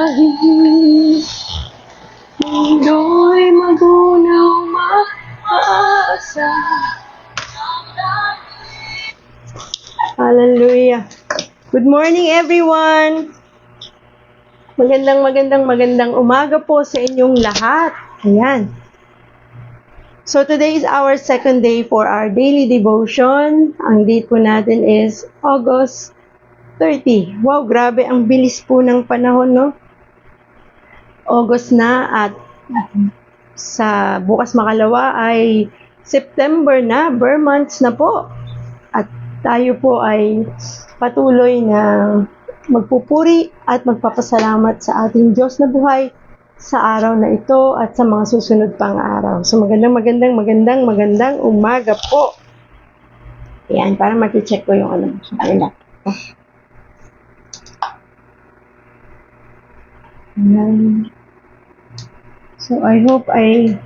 pag-ibig. Mundo'y magunaw maasa. Hallelujah. Good morning, everyone. Magandang umaga po sa inyong lahat. Ayan. So today is our second day for our daily devotion. Ang date po natin is August 30. Wow, grabe, ang bilis po ng panahon, no? August na at sa bukas makalawa ay September na, bare months na po. At tayo po ay patuloy na magpupuri at magpapasalamat sa ating Diyos na buhay sa araw na ito at sa mga susunod pang araw. So magandang umaga po. Ayan, para maki-check ko yung sa kanila. Ayan. So I hope ay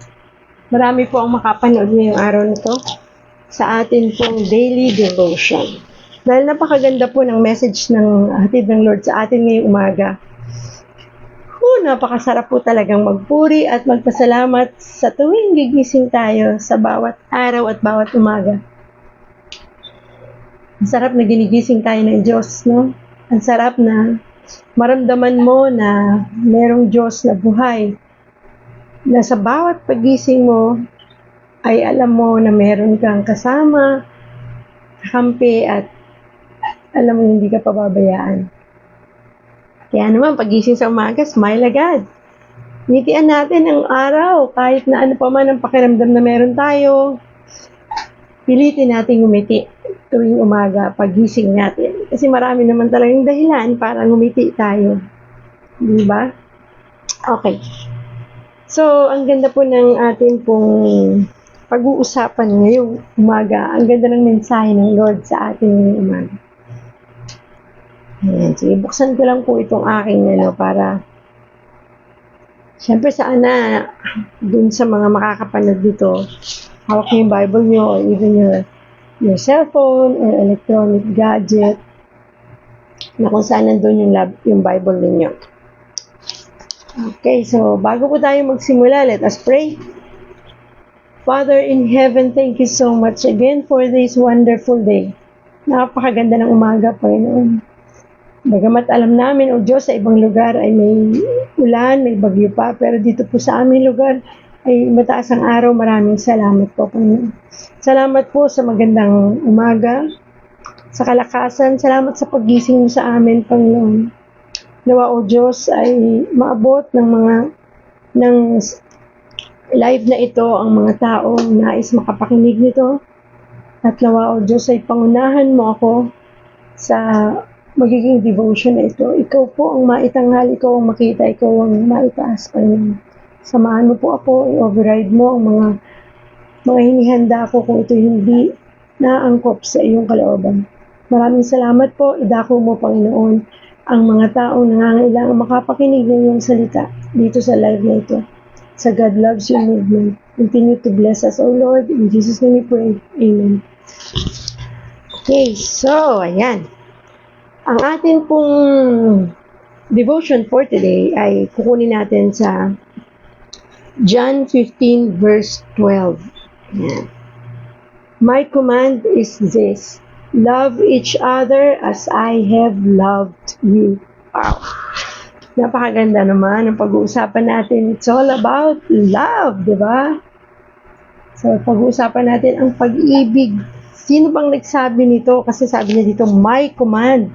marami po ang makapanood ngayong araw na ito sa atin pong daily devotion. Dahil napakaganda po ng message ng hatid ng Lord sa atin ngayong umaga. Napakasarap po talagang magpuri at magpasalamat sa tuwing gigising tayo sa bawat araw at bawat umaga. Ang sarap na ginigising tayo ng Diyos, no? Ang sarap na maramdaman mo na merong Diyos na buhay. Na sa bawat pagising mo ay alam mo na meron kang kasama, kampi at alam mo hindi ka pababayaan. Kaya naman, pagising sa umaga, smile agad. Ngitian natin ang araw, kahit na ano pa man ang pakiramdam na meron tayo. Pilitin natin ngumiti tuwing umaga, pagising natin. Kasi marami naman talagang dahilan para ngumiti tayo. Di ba? Okay. So, ang ganda po ng ating pong pag-uusapan ngayong umaga. Ang ganda ng mensahe ng Lord sa ating ngayong umaga. Ayan, sige, buksan ko lang po itong aking para syempre sana dun sa mga makakapanood dito, hawak niyo yung Bible niyo or even your cellphone or electronic gadget na kung saan nandun yung Bible ninyo. Okay, so bago po tayo magsimula, let us pray. Father in heaven, thank you so much again for this wonderful day. Napakaganda ng umaga, Panginoon. Bagamat alam namin, O Diyos, sa ibang lugar ay may ulan, may bagyo pa, pero dito po sa aming lugar ay mataas ang araw. Maraming salamat po, Panginoon. Salamat po sa magandang umaga, sa kalakasan. Salamat sa paggising mo sa amin, Panginoon. Nawa, O Diyos, ay maabot ng live na ito ang mga taong nais makapakinig nito. At nawa, O Diyos, ay pangunahan mo ako sa magiging devotion na ito. Ikaw po ang maitanghal, ikaw ang makita, ikaw ang maitaas, Panginoon. Samahan mo po ako, i-override mo ang mga hinihanda ko kung ito hindi naangkop sa iyong kalooban. Maraming salamat po, idako mo, Panginoon, ang mga taong nangangailangan makapakinig ng iyong salita dito sa live na ito. Sa God Loves You movement. Continue to bless us, O Lord. In Jesus' name we pray. Amen. Okay, so, ayan. Ang atin pong devotion for today ay kukunin natin sa John 15 verse 12. Ayan. My command is this, love each other as I have loved you. Wow. Napakaganda naman ang pag-uusapan natin. It's all about love, di ba? So, pag-uusapan natin ang pag-ibig. Sino bang nagsabi nito? Kasi sabi niya dito, my command.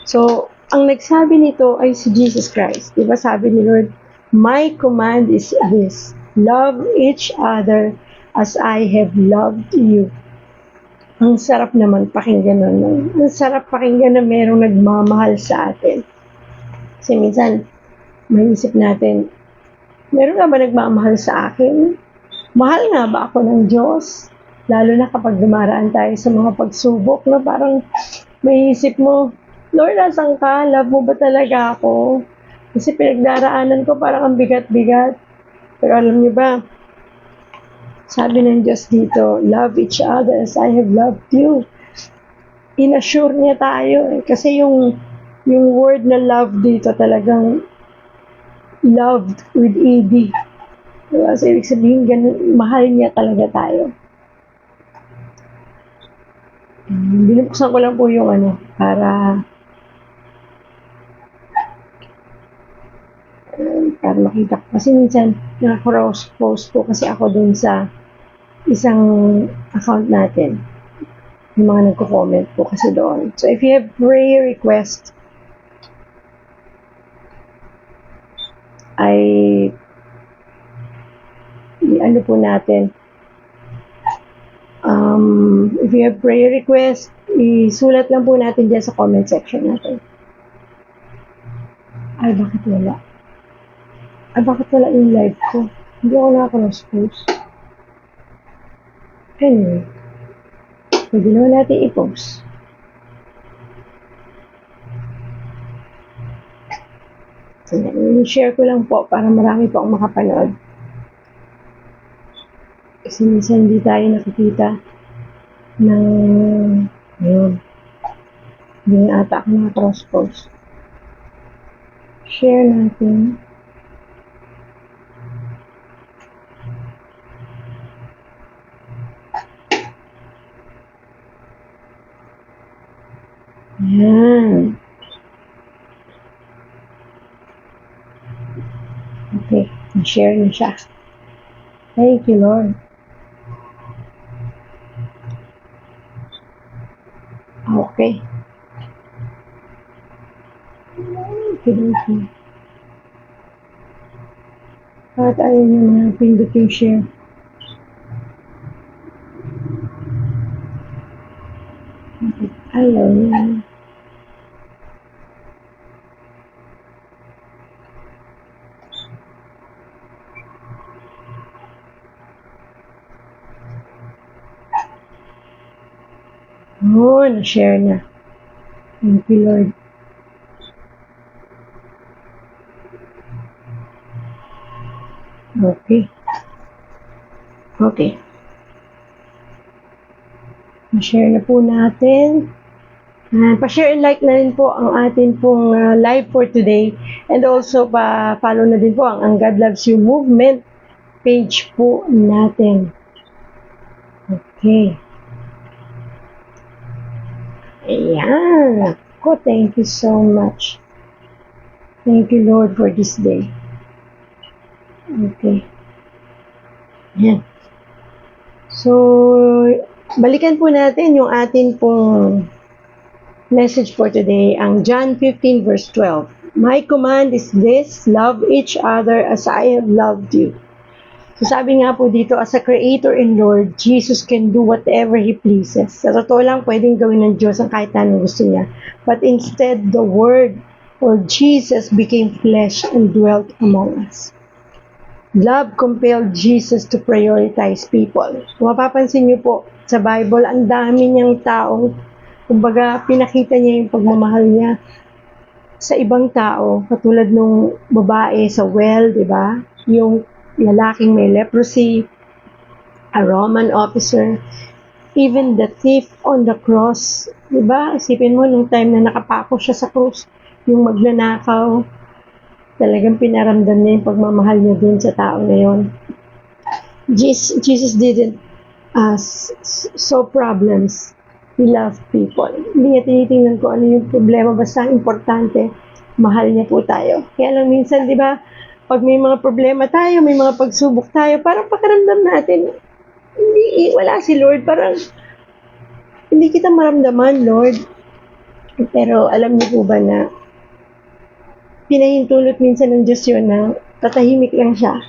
So, ang nagsabi nito ay si Jesus Christ. Diba sabi ni Lord, my command is this, love each other as I have loved you. Ang sarap naman pakinggan nun. Ang sarap pakinggan na merong nagmamahal sa atin. Kasi minsan, may isip natin, meron nga ba nagmamahal sa akin? Mahal nga ba ako ng Diyos? Lalo na kapag dumaraan tayo sa mga pagsubok na parang may isip mo, Lord, asan ka? Love mo ba talaga ako? Kasi pinagdaraanan ko parang ang bigat-bigat. Pero alam niyo ba, sabi ng Diyos dito, love each other as I have loved you. Inassure niya tayo. Kasi yung Yung word na love dito talagang loved with ED. Diba? So, ibig sabihin, ganun, mahal niya talaga tayo. Binubuksan ko lang po yung para makita ko. Kasi minsan, naka-cross-post po kasi ako dun sa isang account natin. Yung mga nagko-comment po kasi doon. So, if you have prayer request, ay ano po natin, if you have prayer request, isulat lang po natin dyan sa comment section natin. Ay, bakit wala? Ay, bakit wala yung live ko? Hindi ako naka-cross-post. Anyway, pwede naman natin i-post. So, share ko lang po para marami po ang makapanood. Kasi minsan hindi tayo nakikita ng yun. Hindi na ata ako naka-cross-post. Share natin. Yan. Okay, share na siya. Thank you, Lord. Okay. Okay. Bakit ayaw niyo mga pindot yung share? Bakit ayaw niya? Oh, na-share na. Thank you, Lord. Okay. Okay. Na-share na po natin. Pa-share and like na rin po ang atin pong live for today. And also, pa-follow na din po ang God Loves You movement page po natin. Okay. Ayan. Ako, thank you so much. Thank you, Lord, for this day. Okay. Ayan. So, balikan po natin yung atin pong message for today, ang John 15 verse 12. My command is this, love each other as I have loved you. So sabi nga po dito, as a Creator and Lord, Jesus can do whatever He pleases. Sa totoo lang, pwedeng gawin ng Diyos ang kahit anong gusto niya. But instead, the Word or Jesus became flesh and dwelt among us. Love compelled Jesus to prioritize people. Kung mapapansin niyo po, sa Bible, ang dami niyang taong, kumbaga, pinakita niya yung pagmamahal niya sa ibang tao, katulad nung babae sa well, di ba? Yung lalaking may leprosy, a Roman officer, even the thief on the cross, di ba? Isipin mo, nung time na nakapako siya sa cross, yung magnanakaw, talagang pinaramdam niya yung pagmamahal niya dun sa tao na yun. Jesus didn't solve problems. He loved people. Hindi niya tinitingnan kung ano yung problema, basta importante, mahal niya po tayo. Kaya lang minsan, di ba, pag may mga problema tayo, may mga pagsubok tayo, parang pakiramdam natin, wala si Lord, parang hindi kita maramdaman, Lord. Pero alam niyo po ba na pinahintulot minsan ng Diyos yun na tatahimik lang siya,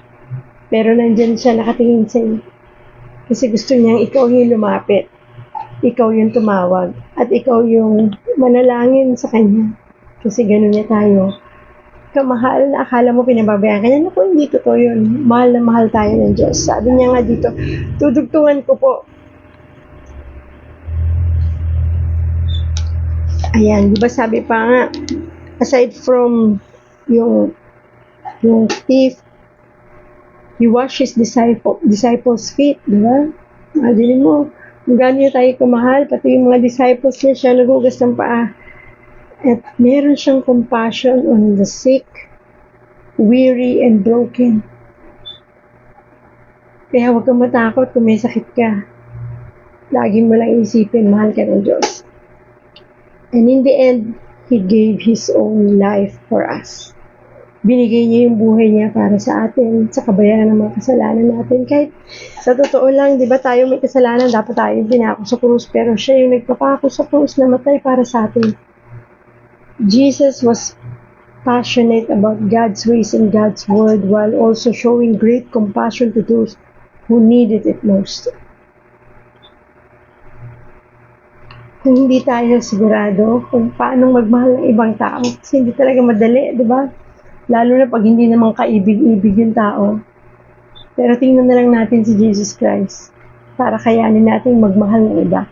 pero nandyan siya nakatingin sa iyo. Kasi gusto niyang ikaw yung lumapit, ikaw yung tumawag, at ikaw yung manalangin sa Kanya. Kasi gano'n niya tayo kamahal na akala mo pinababayaan ka niya. Naku, hindi totoo yun. Mahal na mahal tayo ng Diyos. Sabi niya nga dito, tudugtungan ko po. Ayan, di ba sabi pa nga, aside from yung thief, he washed his disciples' feet, di ba? Imagine mo, kung gano'n tayo kumahal, pati yung mga disciples niya, siya naghugas ng paa. At meron siyang compassion on the sick, weary, and broken. Kaya huwag kang matakot kung may sakit ka. Lagi mo lang isipin, mahal ka ng Diyos. And in the end, He gave His own life for us. Binigay niya yung buhay niya para sa atin, sa kabayaran ng mga kasalanan natin. Kahit sa totoo lang, di ba tayo may kasalanan, dapat tayo pinako sa krus, pero siya yung nagpapako sa krus na matay para sa atin. Jesus was passionate about God's ways and God's word while also showing great compassion to those who needed it most. Kung hindi tayo sigurado kung paano magmahal ng ibang tao, kasi hindi talaga madali, di ba? Lalo na pag hindi naman kaibig-ibig yung tao. Pero tingnan na lang natin si Jesus Christ para kayanin natin magmahal ng iba.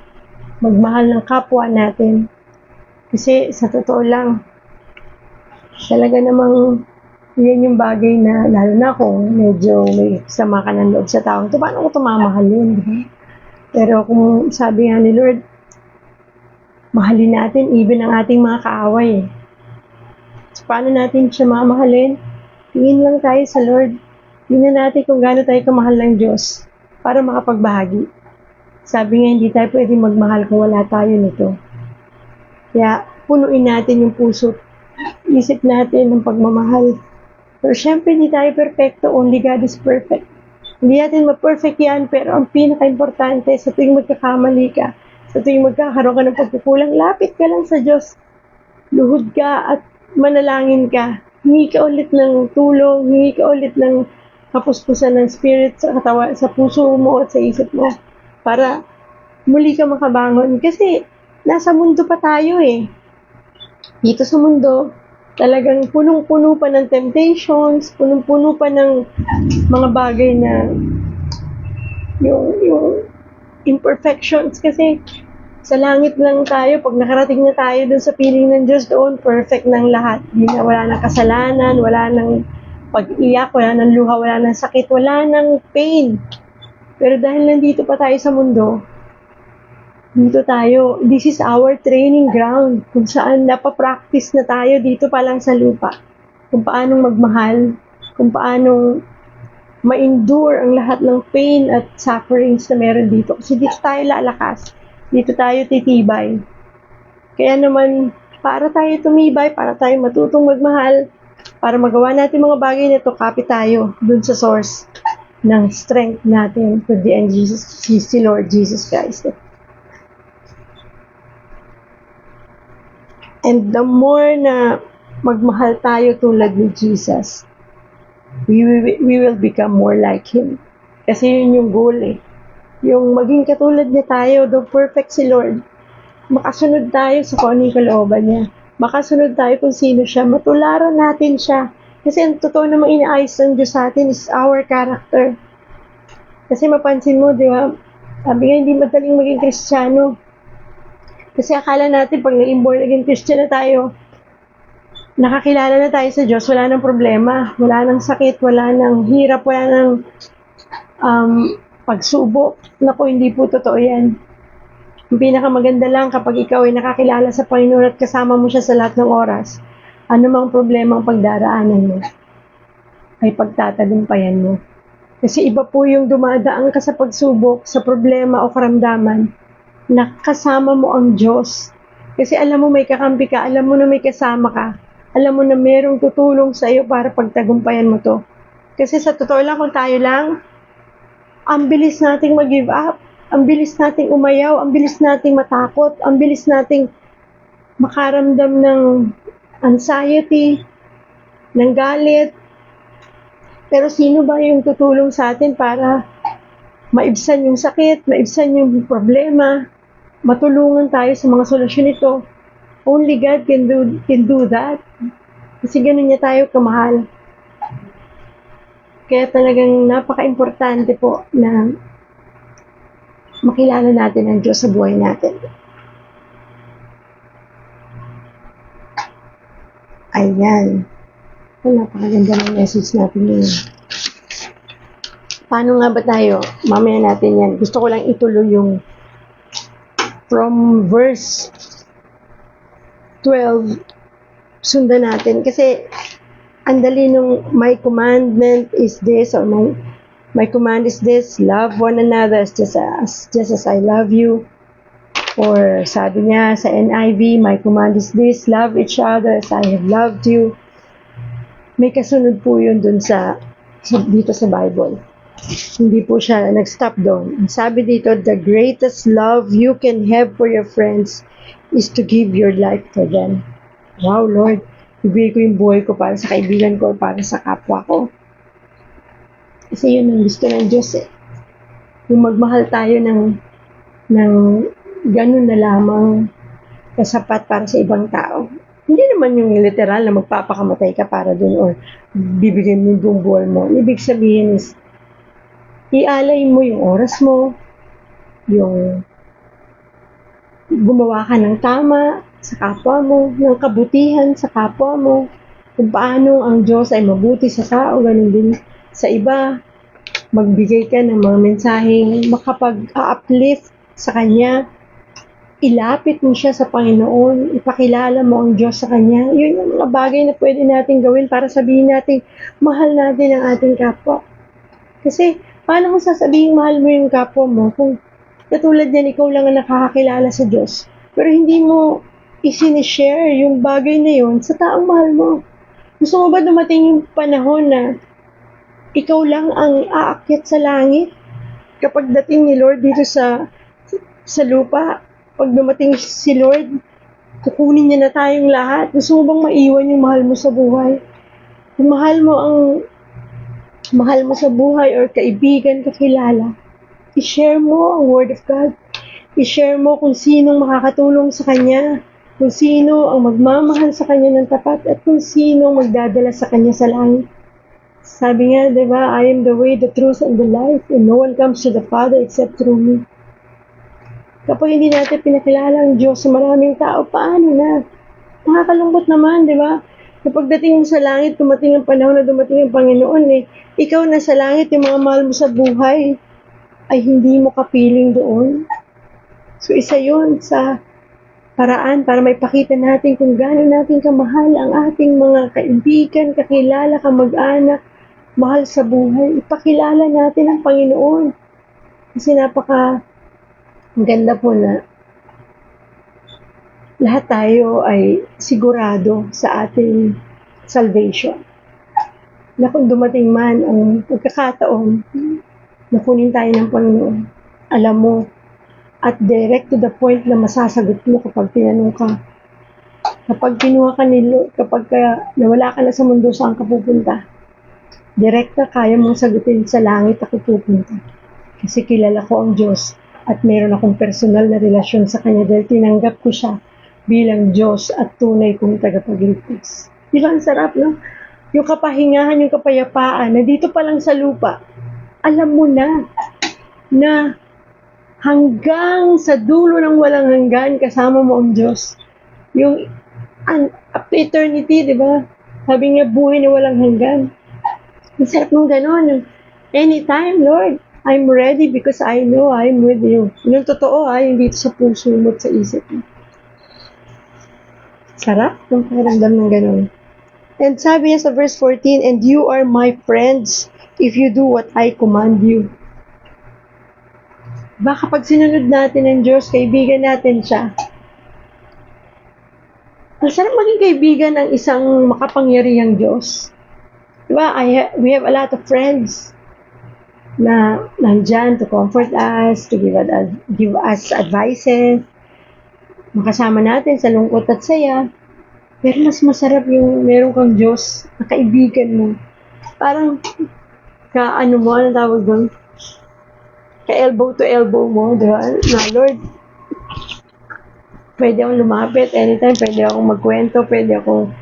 Magmahal ng kapwa natin. Kasi sa totoo lang, talaga namang yan yung bagay na, lalo na kung medyo may sama ka ng loob sa tao, ito paano ko tumamahal yun? Diba? Pero kung sabi nga ni Lord, mahalin natin even ang ating mga kaaway. So, paano natin siya mamahalin? Tingin lang tayo sa Lord. Tingnan natin kung gaano tayo kamahal ng Diyos para makapagbahagi. Sabi nga, hindi tayo pwede magmahal kung wala tayo nito. Kaya, punuin natin yung puso. Isip natin ng pagmamahal. Pero syempre, hindi tayo perfecto. Only God is perfect. Hindi natin ma-perfect yan, pero ang pinaka-importante, sa tuwing magkakamali ka, sa tuwing magkakaroon ka ng pagkukulang, lapit ka lang sa Diyos. Luhod ka at manalangin ka. Hingi ka ulit ng tulong, hingi ka ulit ng kapuspusan ng spirit sa katawan, sa puso mo at sa isip mo para muli ka makabangon. Kasi nasa mundo pa tayo eh. Dito sa mundo, talagang punong-puno pa ng temptations, punong-puno pa ng mga bagay na yung imperfections kasi sa langit lang tayo, pag nakarating na tayo dun sa piling ng Diyos doon, perfect ng lahat. Wala nang kasalanan, wala nang pag-iyak, wala nang luha, wala nang sakit, wala nang pain. Pero dahil nandito pa tayo sa mundo, dito tayo, this is our training ground, kung saan napapractice na tayo dito pa lang sa lupa. Kung paano magmahal, kung paano ma-endure ang lahat ng pain at sufferings na meron dito. Kasi dito tayo lalakas. Dito tayo titibay. Kaya naman, para tayo tumibay, para tayo matutong magmahal, para magawa natin mga bagay na ito, kapit tayo dun sa source ng strength natin to the end, si Lord Jesus Christ. And the more na magmahal tayo tulad ni Jesus, we will become more like Him. Kasi yun yung goal eh. Yung maging katulad niya tayo, though perfect si Lord, makasunod tayo sa kung ano yung kalooban niya. Makasunod tayo kung sino siya, matularan natin siya. Kasi ang totoo namang inaayos ng Diyos sa atin is our character. Kasi mapansin mo, di ba, sabi nga hindi madaling maging Kristiyano. Kasi akala natin pag naging born again Christian na tayo, nakakilala na tayo sa Diyos, wala nang problema, wala nang sakit, wala nang hirap, wala nang pagsubok. Naku, hindi po totoo yan. Ang pinakamaganda lang kapag ikaw ay nakakilala sa Panginoon at kasama mo siya sa lahat ng oras, anumang problema ang pagdaraanan mo, ay pagtatagumpayan mo. Kasi iba po yung dumadaan ka sa pagsubok, sa problema o karamdaman, na kasama mo ang Diyos. Kasi alam mo may kakampi ka, alam mo na may kasama ka, alam mo na merong tutulong sa iyo para pagtagumpayan mo to. Kasi sa totoo lang, kung tayo lang, ang bilis nating mag-give up, ang bilis nating umayaw, ang bilis nating matakot, ang bilis nating makaramdam ng anxiety, ng galit. Pero sino ba yung tutulong sa atin para maibsan yung sakit, maibsan yung problema, matulungan tayo sa mga solusyon nito? Only God can do that. Kasi ganun niya tayo kamahal. Kaya talagang napaka-importante po na makilala natin ang Diyos sa buhay natin. Ayan. Napakaganda ng message natin ngayon. Paano nga ba tayo? Mamaya natin yan. Gusto ko lang ituloy yung from verse 12, sundan natin. Kasi, ang dali nung my commandment is this, or my command is this, love one another just as I love you. Or sabi niya sa NIV, my command is this, love each other as I have loved you. May kasunod po yun dun dito sa Bible. Hindi po siya nag-stop doon. Ang sabi dito, the greatest love you can have for your friends is to give your life for them. Wow, Lord, ibigay ko yung buhay ko para sa kaibigan ko, para sa kapwa ko. Kasi yun ang gusto ng Diyos eh. Yung magmahal tayo ng ganun na lamang kasapat para sa ibang tao. Hindi naman yung literal na magpapakamatay ka para dun or bibigyan mo yung buhay mo. Ibig sabihin is, ialay mo yung oras mo, yung gumawa ka ng tama sa kapwa mo, ng kabutihan sa kapwa mo, kung paano ang Diyos ay mabuti sa tao, ganun din sa iba, magbigay ka ng mga mensaheng makapag-uplift sa Kanya, ilapit mo siya sa Panginoon, ipakilala mo ang Diyos sa Kanya. Yun yung mga bagay na pwede natin gawin para sabihin natin, mahal natin ang ating kapwa. Kasi, paano mo sasabihin mahal mo yung kapwa mo kung katulad yan, ikaw lang ang nakakakilala sa Diyos, pero hindi mo isinishare yung bagay na yun sa taong mahal mo? Gusto mo ba dumating yung panahon na ikaw lang ang aakyat sa langit? Kapag dating ni Lord dito sa lupa, pag dumating si Lord, kukunin niya na tayong lahat. Gusto mo bang maiwan yung mahal mo sa buhay? Kung mahal mo sa buhay or kaibigan, kakilala, i-share mo ang Word of God. I-share mo kung sinong makakatulong sa Kanya, kung sino ang magmamahal sa Kanya ng tapat, at kung sino magdadala sa Kanya sa langit. Sabi nga, diba, I am the way, the truth, and the life, and no one comes to the Father except through me. Kapag hindi natin pinakilala ang Diyos sa maraming tao, paano na? Nakakalungkot naman, di ba? Kapag dating mo sa langit, dumating ang panahon na dumating ang Panginoon, ikaw na sa langit, yung mga mahal mo sa buhay, ay hindi mo kapiling doon. So, isa yun sa paraan para may pakita natin kung gaano natin kamahal ang ating mga kaibigan, kakilala, kamag-anak, mahal sa buhay. Ipakilala natin ang Panginoon. Kasi ang ganda po na lahat tayo ay sigurado sa ating salvation. Na kung dumating man ang pagkakataon na kunin tayo ng Panginoon, alam mo, at direct to the point na masasagot mo kapag tinanong ka. Kapag kinuha ka ni Lord, kapag nawala ka na sa mundo, saan ka pupunta? Direkta kaya mong sagutin, sa langit ako pupunta. Kasi kilala ko ang Diyos at meron akong personal na relasyon sa Kanya dahil tinanggap ko siya bilang Diyos at tunay kong tagapagligtas. Di ba ang sarap, no? Yung kapahingahan, yung kapayapaan na dito pa lang sa lupa, alam mo na hanggang sa dulo ng walang hanggan, kasama mo ang Diyos. Yung up to eternity, di ba? Sabi niya, buhay na walang hanggan. Ang sarap nung gano'n. Anytime, Lord, I'm ready because I know I'm with you. Yung totoo, hindi sa puso mo at sa isip mo. Sarap ng pakiramdam ng gano'n. And sabi niya sa verse 14, and you are my friends if you do what I command you. Baka pag sinunod natin ang Diyos, kaibigan natin siya. Ang sarap maging kaibigan ng isang makapangyarihang Diyos. Diba? We have a lot of friends na nandyan to comfort us, to give us advices, makasama natin sa lungkot at saya. Pero mas masarap yung meron kang Diyos na kaibigan mo. Parang anong tawag doon? Ka-elbow to elbow mo, diba? Na Lord, pwede akong lumapit anytime, pwede akong magkwento, pwede akong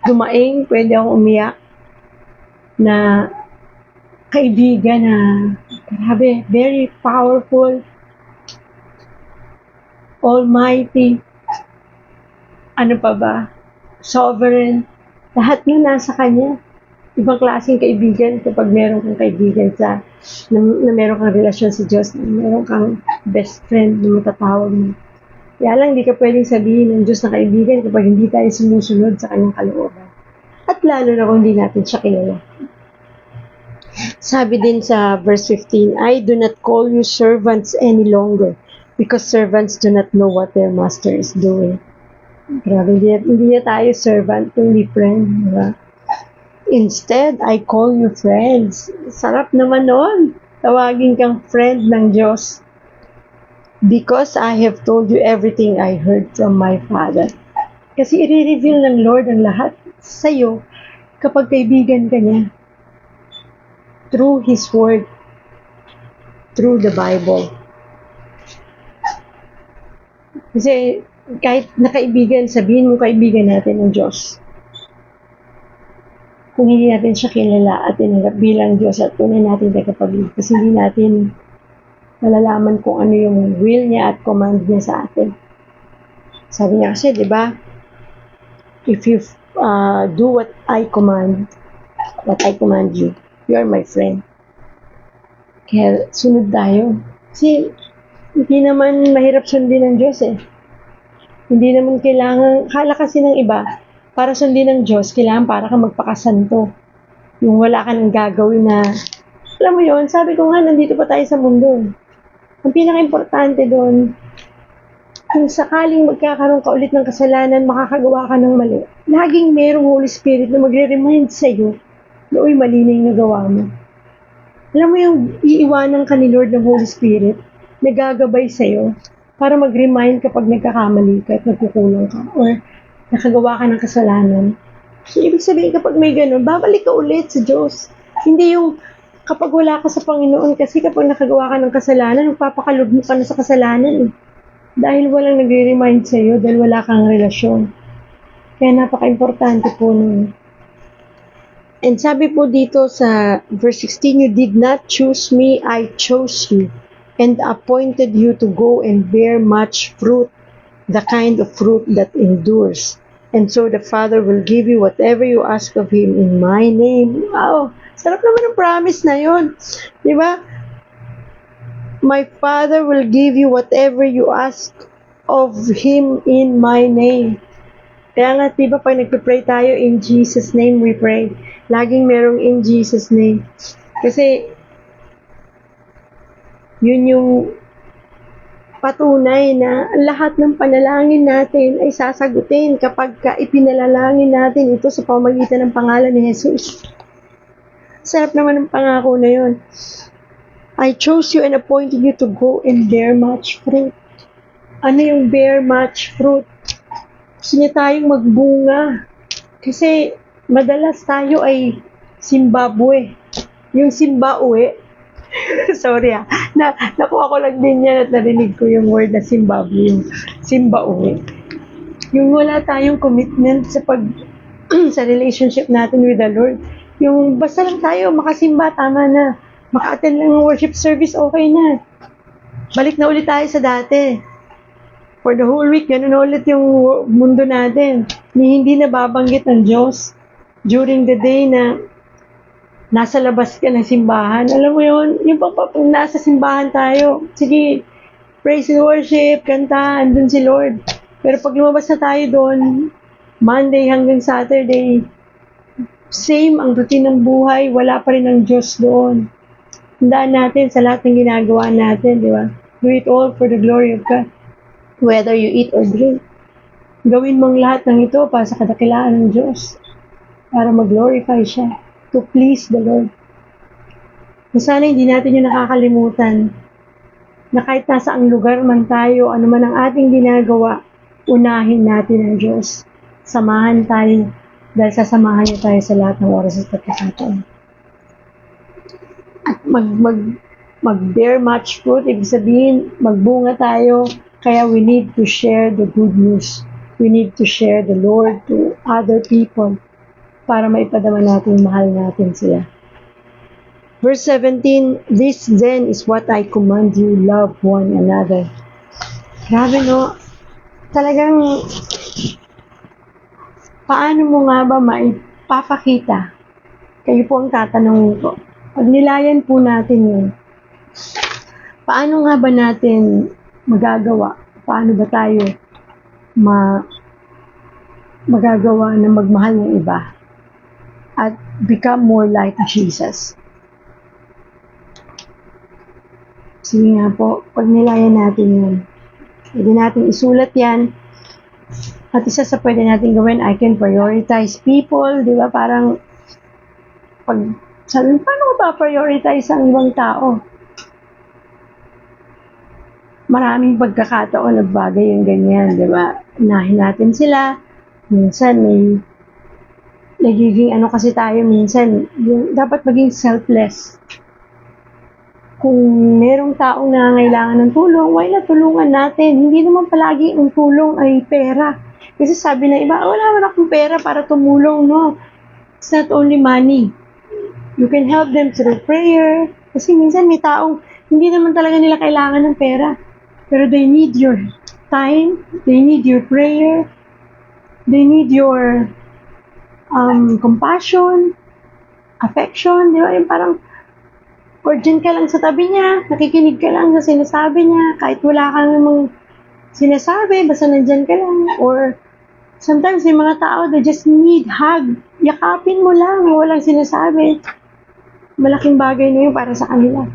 dumaing, pwede akong umiyak na kaibigan na grabe, very powerful, almighty, ano pa ba, sovereign, lahat yun nasa Kanya. Ibang klaseng kaibigan kapag meron kang kaibigan na meron kang relasyon sa Diyos, na meron kang best friend na matatawag mo. Kaya lang, di ka pwedeng sabihin ng Diyos na kaibigan kapag hindi tayo sumusunod sa kanyang kalooban. At lalo na kung hindi natin siya kilala. Sabi din sa verse 15, I do not call you servants any longer because servants do not know what their master is doing. Grabe, hindi na tayo servant, kundi friend. Diba? Instead, I call you friends. Sarap naman nun. Tawagin kang friend ng Diyos. Because I have told you everything I heard from my Father. Kasi i-reveal ng Lord ang lahat sa'yo kapag kaibigan ka niya. Through His Word. Through the Bible. Kasi kahit nakaibigan, sabihin mo kaibigan natin ng Diyos. Kung hindi natin siya kilala at tinanggap bilang Diyos at tunay natin tagapagligtas, hindi natin malalaman kung ano yung will niya at command niya sa atin. Sabi niya kasi, di ba? If you do what I command you, you are my friend. Kaya sunod tayo. Kasi hindi naman mahirap sundin ng Diyos eh. Hindi naman kailangan, kala kasi ng iba, para sundin ng Diyos, kailangan para ka magpakasanto. Yung wala ka nang gagawin na, alam mo yun, sabi ko nga, nandito pa tayo sa mundo. Ang pinaka-importante doon, kung sakaling magkakaroon ka ulit ng kasalanan, makakagawa ka ng mali, laging merong Holy Spirit na magre-remind sa'yo na, uy, mali na yung nagawa mo. Alam mo yung iiwanan ka ni Lord ng Holy Spirit, na gagabay sa'yo, para mag-remind kapag nagkakamali ka at nagkukulang ka, or nakagawa ka ng kasalanan. So, ibig sabihin kapag may ganun, babalik ka ulit sa Diyos. Hindi yung kapag wala ka sa Panginoon, kasi kapag nakagawa ka ng kasalanan, magpapakalugmo ka na sa kasalanan. Dahil walang nagre-remind sa'yo, dahil wala kang relasyon. Kaya napaka-importante po nun. And sabi po dito sa verse 16, you did not choose me, I chose you, and appointed you to go and bear much fruit, the kind of fruit that endures. And so the Father will give you whatever you ask of Him in my name. Wow! Sarap naman ang promise na yun. Di ba? My Father will give you whatever you ask of Him in my name. Kaya nga, di ba, pag nagpipray tayo, in Jesus' name we pray. Laging merong in Jesus' name. Kasi, yun yung patunay na lahat ng panalangin natin ay sasagutin kapag ipinalalangin natin ito sa pamamagitan ng pangalan ni Jesus. Sarap naman ang pangako na yun. I chose you and appointed you to go and bear much fruit. Ano yung bear much fruit? Gusto niya tayong magbunga. Kasi madalas tayo ay Zimbabwe. Yung Zimbabwe, sorry nakuha ko lang din yan at narinig ko yung word na Zimbabwe, yung Zimbabwe. Yung wala tayong commitment sa sa relationship natin with the Lord. Yung basta lang tayo, makasimba, tama na. Maka-attend lang ng worship service, okay na. Balik na ulit tayo sa dati. For the whole week, ganun ulit yung mundo natin. Hindi na babanggit ng Diyos during the day na nasa labas ka ng simbahan. Alam mo yun, yung nasa simbahan tayo, sige, praise and worship, kanta, andun si Lord. Pero pag lumabas na tayo doon, Monday hanggang Saturday, same ang routine ng buhay, wala pa rin ang Diyos doon. Tandaan natin sa lahat ng ginagawa natin, di ba? Do it all for the glory of God. Whether you eat or drink. Gawin mong lahat ng ito para sa kadakilaan ng Diyos. Para mag-glorify siya. To please the Lord. Sana hindi natin yung nakakalimutan na kahit nasa ang lugar man tayo, ano man ang ating ginagawa, unahin natin ang Diyos. Samahan tayo dahil sasamahan niya tayo sa lahat ng oras at pagkakataon. At mag-bear much fruit, ibig sabihin, magbunga tayo, kaya we need to share the good news. We need to share the Lord to other people para maipadama natin, mahal natin sila. Verse 17, this then is what I command you, love one another. Grabe no, talagang paano mo nga ba maipapakita? Kayo po ang tatanungin ko. Pag nilayan po natin yun, paano nga ba natin magagawa paano ba tayo magagawa na magmahal ng iba at become more like Jesus. Sige nga po, pag nilayan natin yun, pwede natin isulat yan. At isa sa pwede natin gawin, I can prioritize people, di ba? Parang, pag sabi, paano ko ba prioritize ang ibang tao? Maraming pagkakataon na bagay yung ganyan, di ba? Unahin natin sila. Minsan may nagiging kasi tayo minsan, yung, dapat maging selfless. Kung merong taong nangangailangan ng tulong, why not tulungan natin? Hindi naman palagi ang tulong ay pera. Kasi sabi ng iba, wala naman akong pera para tumulong, no? It's not only money. You can help them through prayer. Kasi minsan may taong hindi naman talaga nila kailangan ng pera. Pero they need your time, they need your prayer, they need your compassion, affection, di ba? Yung parang, or dyan ka lang sa tabi niya, nakikinig ka lang sa sinasabi niya, kahit wala kang namang sinasabi, basta nandyan ka lang. Or, sometimes may mga tao, they just need hug. Yakapin mo lang, walang sinasabi. Malaking bagay na yun para sa kanila.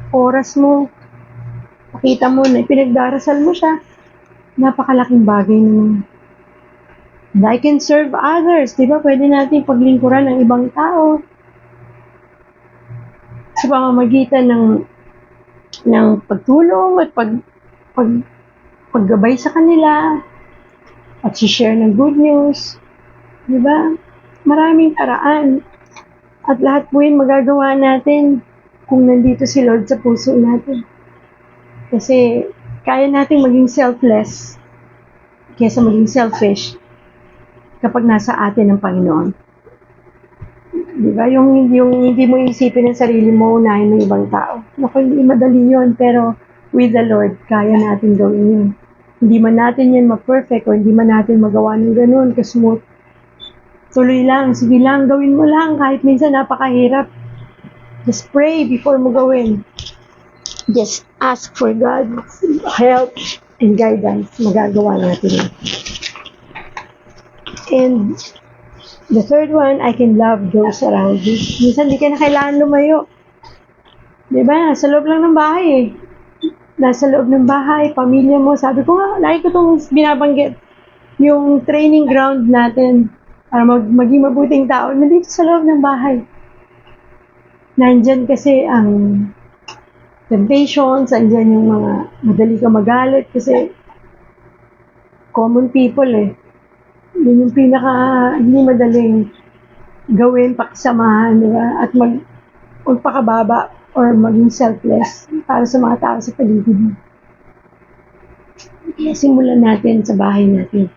Oras mo, pakita mo na pinagdarasal mo siya, napakalaking bagay naman. And I can serve others, di ba? Pwede natin paglingkuran ng ibang tao sa pamamagitan ng pagtulong at paggabay sa kanila at share ng good news. Di ba? Maraming paraan. At lahat po yun magagawa natin kung nandito si Lord sa puso natin. Kasi kaya nating maging selfless kaysa maging selfish kapag nasa atin ang Panginoon. Di ba? Yung hindi mo isipin ang sarili mo, unahin ng ibang tao. Naku, hindi madali yun, pero with the Lord, kaya natin gawin yun. Hindi man natin yan ma-perfect o hindi man natin magawa ng ganun, kasmooth. Tuloy lang, sige lang, gawin mo lang, kahit minsan napakahirap. Just pray before mo gawin. Just ask for God's help and guidance. Magagawa natin yun. And the third one, I can love those around you. Minsan di ka na kailangan lumayo. Diba? Nasa loob lang ng bahay eh. Nasa loob ng bahay, pamilya mo. Sabi ko nga, lagi ko itong binabanggit. Yung training ground natin para maging mabuting tao, nandito sa loob ng bahay. Nandyan kasi ang temptations, andyan yung mga madali ka magalit kasi common people eh. Yun yung hindi madaling gawin, pakisamahan, di ba? At magpakababa or maging selfless para sa mga tao sa paligid mo. Kaya simulan natin sa bahay natin.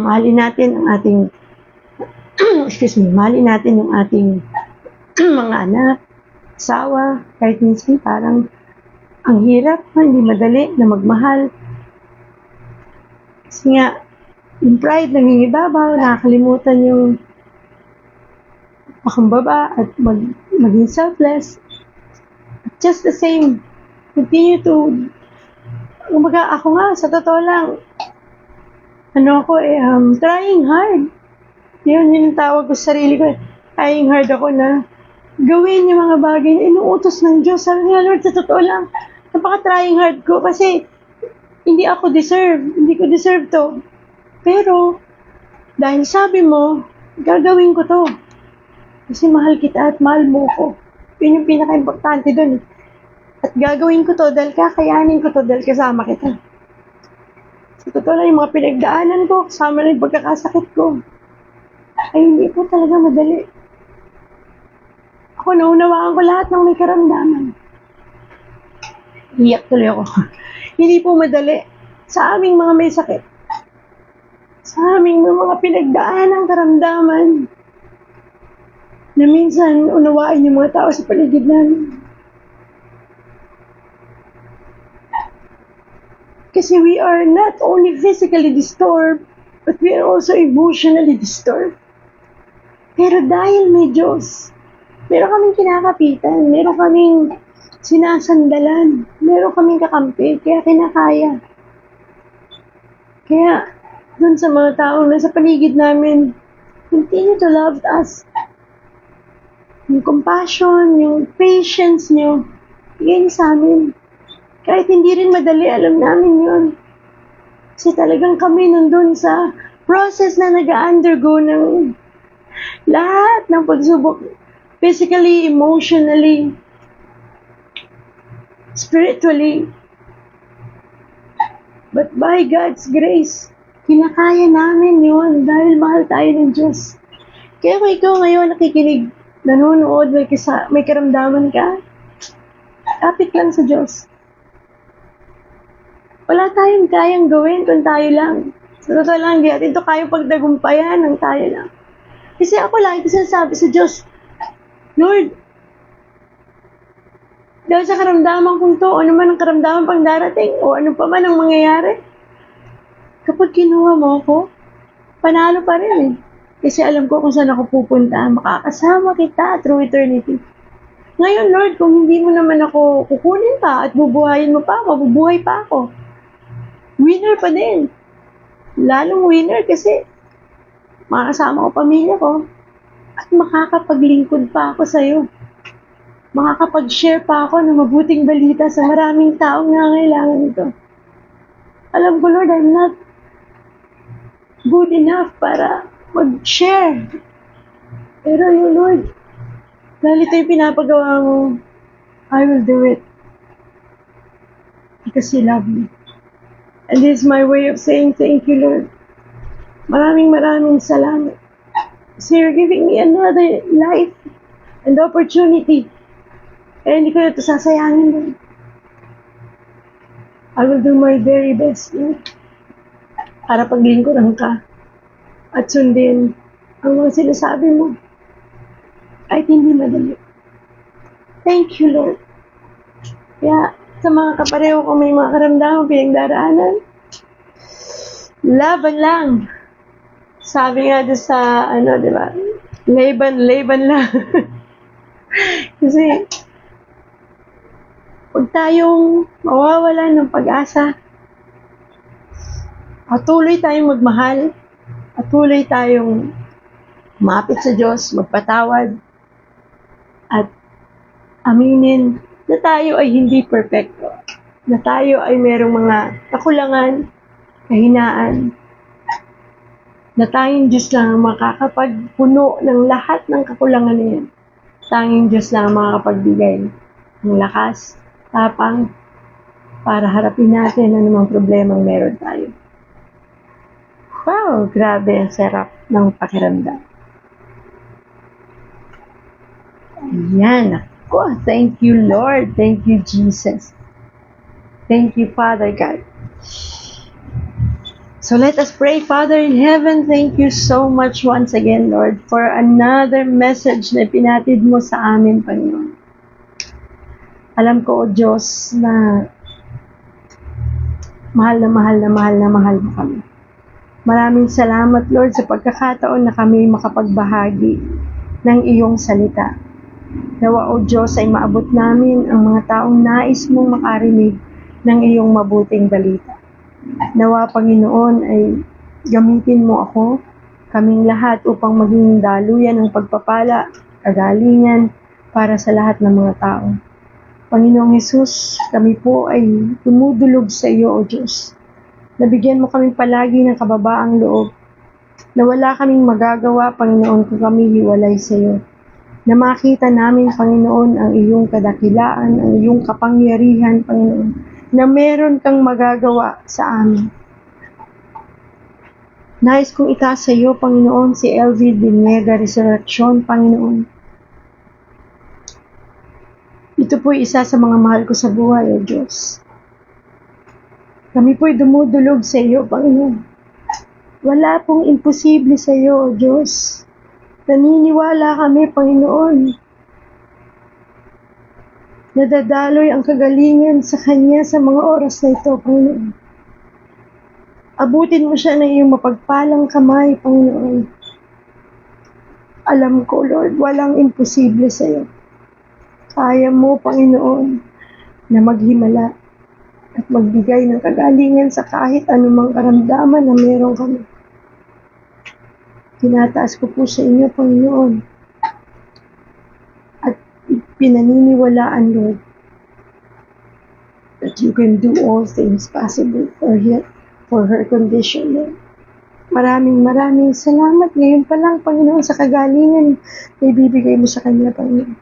Mahalin natin ang ating mahalin natin yung ating mga anak, asawa, kahit minsan parang ang hirap, hindi madali na magmahal. Kasi nga, yung pride nangingibabaw, nakakalimutan yung pakumbaba at maging selfless. Just the same, continue to, ako nga, sa totoo lang, trying hard. Yun yung tawag ko sa sarili ko. Trying hard ako na gawin yung mga bagay na inuutos ng Diyos. Sabi nga, Lord, sa totoo lang, napaka-trying hard ko kasi hindi ko deserve to. Pero, dahil sabi mo, gagawin ko to. Kasi mahal kita at mahal mo ko. Yun yung pinaka-importante dun. At gagawin ko to dahil kakayanin ko to dahil kasama kita. Sa totoo lang, yung mga pinagdaanan ko, kasama na yung pagkakasakit ko, ay hindi po talaga madali. Ako, naunawaan ko lahat ng may karamdaman. Iyak tuloy ako. Hindi po madali. Sa aming mga may sakit, sa aming mga pinagdaan ng karamdaman na minsan unawain yung mga tao sa paligid namin. Kasi we are not only physically disturbed, but we are also emotionally disturbed. Pero dahil may Diyos, meron kaming kinakapitan, meron kaming sinasandalan, meron kaming kakampi, kaya kinakaya. Kaya, dun sa mga taong nasa paligid namin, continue to love us. Yung compassion, yung patience nyo, bigay niyo sa amin. Kahit hindi rin madali, alam namin yun. Kasi talagang kami nandun sa process na nag-undergo ng lahat ng pagsubok. Physically, emotionally, spiritually. But by God's grace, kinakaya namin yun dahil mahal tayo ng Diyos. Kaya kung ikaw ngayon nakikinig, nanonood, may karamdaman ka, kapit lang sa Diyos. Wala tayong kayang gawin kung tayo lang. Sa totoo lang, di natin ito kayang pagtagumpayan ng tayo lang. Kasi ako lang, ito sinasabi sa Diyos, Lord, dahil sa karamdaman kong to, ano man ang karamdaman pang darating, o ano pa man ang mangyayari, kapag kinuha mo ako, panalo pa rin eh. Kasi alam ko kung saan ako pupunta, makakasama kita through eternity. Ngayon, Lord, kung hindi mo naman ako kukunin pa at bubuhayin mo pa, mabubuhay pa ako. Winner pa din. Lalong winner kasi makakasama ko pamilya ko at makakapaglingkod pa ako sa'yo. Makakapag-share pa ako ng mabuting balita sa maraming taong nangangailangan ito. Alam ko, Lord, I'm not good enough para mag-share. Pero yung Lord, dahil ito yung pinapagawa mo, I will do it. Because you love me. And this is my way of saying thank you, Lord. Maraming salamat. So you're giving me another life and opportunity. Kaya hindi ko na ito sasayangin, Lord. I will do my very best, Lord. Para paglingkuran ka. At sundin ang mga sinasabi mo. Kahit hindi madali. Thank you, Lord. Kaya, sa mga kapareho ko may mga karamdaman pinagdaraanan, laban lang. Sabi nga doon sa, di ba? Laban lang. Kasi, huwag tayong mawawalan ng pag-asa. Patuloy tayong magmahal. Patuloy tayong umapit sa Diyos, magpatawad, at aminin na tayo ay hindi perfecto. Na tayo ay merong mga kakulangan, kahinaan. Na tayong Diyos lang ang makakapagpuno ng lahat ng kakulangan na yan. Tanging Diyos lang ang makakapagbigay ng lakas, tapang, para harapin natin ang namang problemang meron tayo. Wow, grabe ang sarap ng pakiramdam. Ayan, ako. Thank you, Lord. Thank you, Jesus. Thank you, Father God. So let us pray. Father in heaven, thank you so much once again, Lord, for another message na pinatid mo sa amin, Panginoon. Alam ko, O Diyos, na mahal mo kami. Maraming salamat, Lord, sa pagkakataon na kami makapagbahagi ng iyong salita. Nawa, O Diyos, ay maabot namin ang mga taong nais mong makarinig ng iyong mabuting balita. Nawa, Panginoon, ay gamitin mo ako, kaming lahat, upang maging daluyan ng pagpapala, kagalingan, para sa lahat ng mga tao. Panginoong Hesus, kami po ay dumudulog sa iyo, O Diyos. Nabigyan mo kami palagi ng kababaang loob, na wala kaming magagawa, Panginoon, kung kami hiwalay sa iyo. Na makita namin, Panginoon, ang iyong kadakilaan, ang iyong kapangyarihan, Panginoon, na meron kang magagawa sa amin. Nais kong itaas sa iyo, Panginoon, si Elvid Binega Resurrection, Panginoon. Ito po'y isa sa mga mahal ko sa buhay, O Diyos. Kami po'y dumudulog sa iyo, Panginoon. Wala pong imposible sa iyo, O Diyos. Naniniwala kami, Panginoon. Nadadaloy ang kagalingan sa Kanya sa mga oras na ito, Panginoon. Abutin mo siya ng iyong mapagpalang kamay, Panginoon. Alam ko, Lord, walang imposible sa iyo. Kaya mo, Panginoon, na maghimala. at magbigay ng kagalingan sa kahit anumang karamdaman na meron kami. Tinataas ko po sa inyo, Panginoon, at pinaniniwalaan, Lord, that you can do all things possible for her condition, Lord. Maraming salamat ngayon pa lang, Panginoon, sa kagalingan na ibibigay mo sa kanya, Panginoon.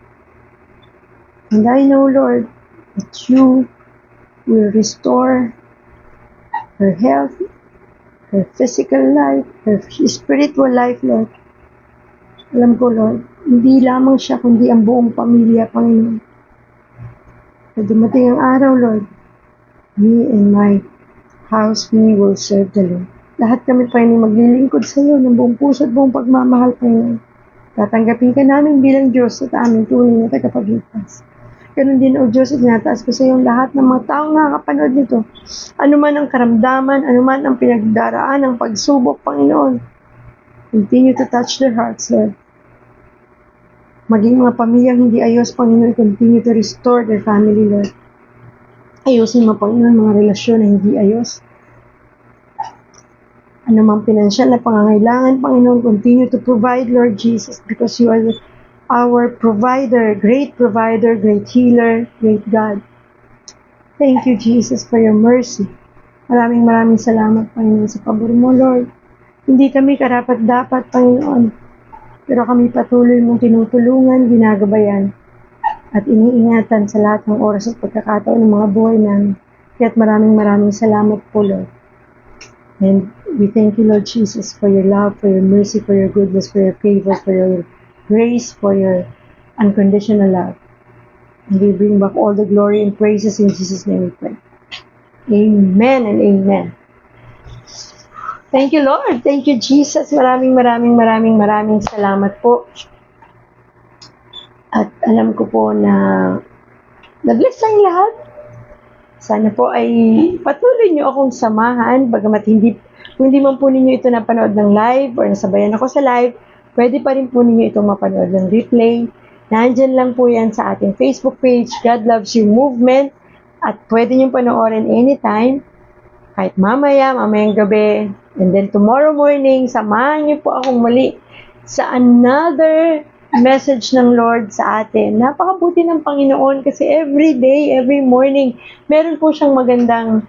And I know, Lord, that you will restore her health, her physical life, her spiritual life, Lord. Alam ko, Lord, hindi lamang siya, kundi ang buong pamilya, Panginoon. Pag dumating ang araw, Lord, me and my house, we will serve the Lord. Lahat kami, Panginoon, maglilingkod sa iyo ng buong puso at buong pagmamahal, Panginoon. Tatanggapin ka namin bilang Diyos at aming tunay na tagapagligtas. Ganun din, O Diyos, itinataas ko sa iyo lahat ng mga taong nakakapanood nito. Ano man ang karamdaman, ano man ang pinagdaraan ng pagsubok, Panginoon. Continue to touch their hearts, Lord. Maging mga pamilyang hindi ayos, Panginoon, continue to restore their family, Lord. Ayusin mo, Panginoon, mga relasyon na hindi ayos. Ano mang pinansyal na pangangailangan, Panginoon, continue to provide, Lord Jesus, because you are our provider, great healer, great God. Thank you, Jesus, for your mercy. Maraming salamat, Panginoon, sa pabor mo, Lord. Hindi kami karapat-dapat, Panginoon, pero kami patuloy mong tinutulungan, ginagabayan, at iniingatan sa lahat ng oras at pagkakataon ng mga buhay namin. Kaya't maraming salamat po, Lord. And we thank you, Lord Jesus, for your love, for your mercy, for your goodness, for your favor, for your grace, for your unconditional love. And we bring back all the glory and praises in Jesus' name we pray. Amen and amen. Thank you, Lord. Thank you, Jesus. Maraming salamat po. At alam ko po na na-bless tayong lahat. Sana po ay patuloy niyo akong samahan, bagamat kung hindi man po ninyo ito napanood ng live or nasabayan ako sa live, pwede pa rin po ninyo itong mapanood ng replay. Nandyan lang po yan sa ating Facebook page, God Loves You Movement, at pwede nyo panoorin anytime, kahit mamayang gabi, and then tomorrow morning, samahan niyo po akong muli sa another message ng Lord sa atin. Napakabuti ng Panginoon kasi every day, every morning, meron po siyang magandang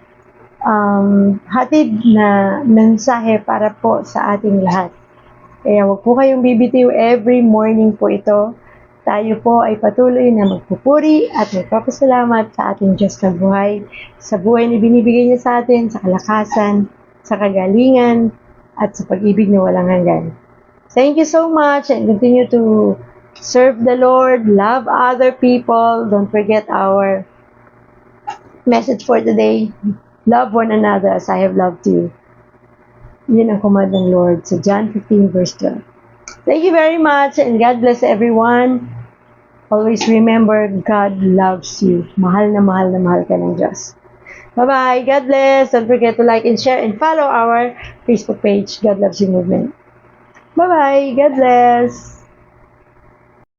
hatid na mensahe para po sa ating lahat. Kaya wag po kayong bibitiw, every morning po ito. Tayo po ay patuloy na magpupuri at magpapasalamat sa ating Diyos na buhay, sa buhay na binibigay niya sa atin, sa kalakasan, sa kagalingan, at sa pag-ibig na walang hanggan. Thank you so much and continue to serve the Lord, love other people. Don't forget our message for today. Love one another as I have loved you. Yun ang command ng Lord sa John 15 verse 12. Thank you very much and God bless everyone. Always remember, God loves you. Mahal na mahal ka ng Diyos. Bye-bye. God bless. Don't forget to like and share and follow our Facebook page, God Loves You Movement. Bye-bye. God bless.